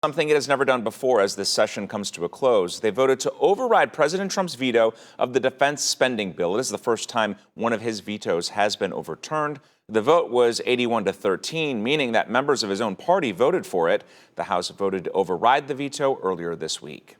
Something it has never done before as this session comes to a close. They voted to override President Trump's veto of the defense spending bill. It is the first time one of his vetoes has been overturned. The vote was 81-13, meaning that members of his own party voted for it. The House voted to override the veto earlier this week.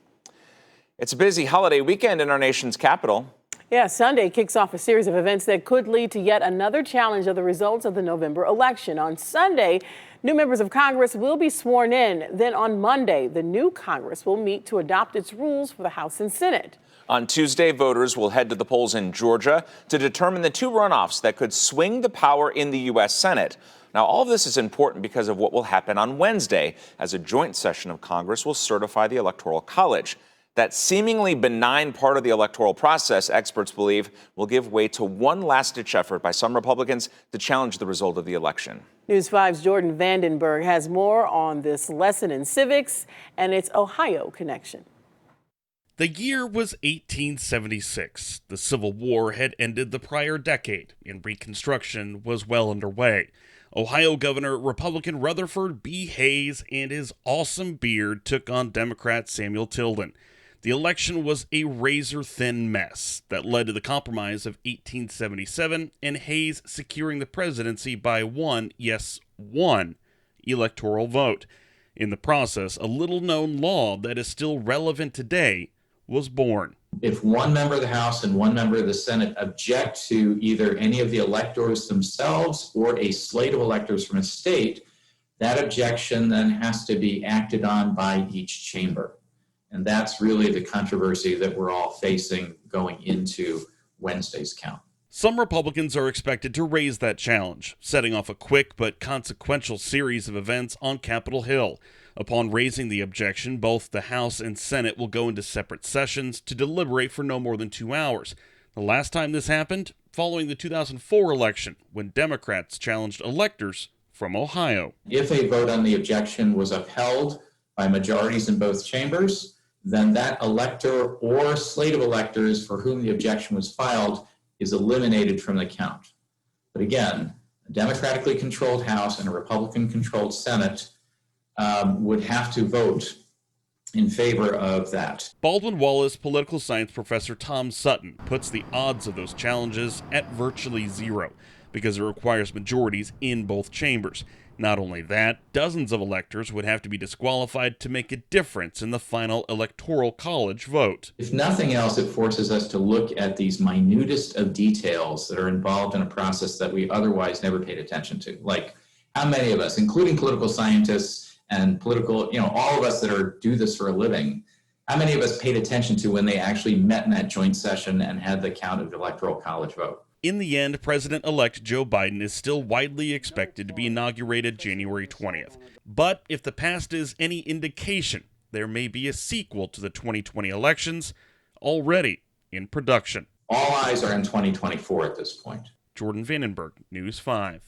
It's a busy holiday weekend in our nation's capital. Yeah, Sunday kicks off a series of events that could lead to yet another challenge of the results of the November election. On Sunday, new members of Congress will be sworn in. Then on Monday, the new Congress will meet to adopt its rules for the House and Senate. On Tuesday, voters will head to the polls in Georgia to determine the two runoffs that could swing the power in the U.S. Senate. Now, all of this is important because of what will happen on Wednesday, as a joint session of Congress will certify the Electoral College. That seemingly benign part of the electoral process, experts believe, will give way to one last-ditch effort by some Republicans to challenge the result of the election. News 5's Jordan Vandenberg has more on this lesson in civics and its Ohio connection. The year was 1876. The Civil War had ended the prior decade, and Reconstruction was well underway. Ohio Governor Republican Rutherford B. Hayes and his awesome beard took on Democrat Samuel Tilden. The election was a razor-thin mess that led to the Compromise of 1877 and Hayes securing the presidency by one electoral vote. In the process, a little-known law that is still relevant today was born. If one member of the House and one member of the Senate object to either any of the electors themselves or a slate of electors from a state, that objection then has to be acted on by each chamber. And that's really the controversy that we're all facing going into Wednesday's count. Some Republicans are expected to raise that challenge, setting off a quick but consequential series of events on Capitol Hill. Upon raising the objection, both the House and Senate will go into separate sessions to deliberate for no more than 2 hours. The last time this happened, following the 2004 election, when Democrats challenged electors from Ohio. If a vote on the objection was upheld by majorities in both chambers, then that elector or slate of electors for whom the objection was filed is eliminated from the count. But again, a democratically controlled House and a Republican-controlled Senate would have to vote in favor of that. Baldwin Wallace political science professor Tom Sutton puts the odds of those challenges at virtually zero because it requires majorities in both chambers. Not only that, dozens of electors would have to be disqualified to make a difference in the final Electoral College vote. If nothing else, it forces us to look at these minutest of details that are involved in a process that we otherwise never paid attention to. Like how many of us, including political scientists and political, all of us that do this for a living, how many of us paid attention to when they actually met in that joint session and had the count of the Electoral College vote? In the end, President-elect Joe Biden is still widely expected to be inaugurated January 20th. But if the past is any indication, there may be a sequel to the 2020 elections already in production. All eyes are in 2024 at this point. Jordan Vandenberg, News 5.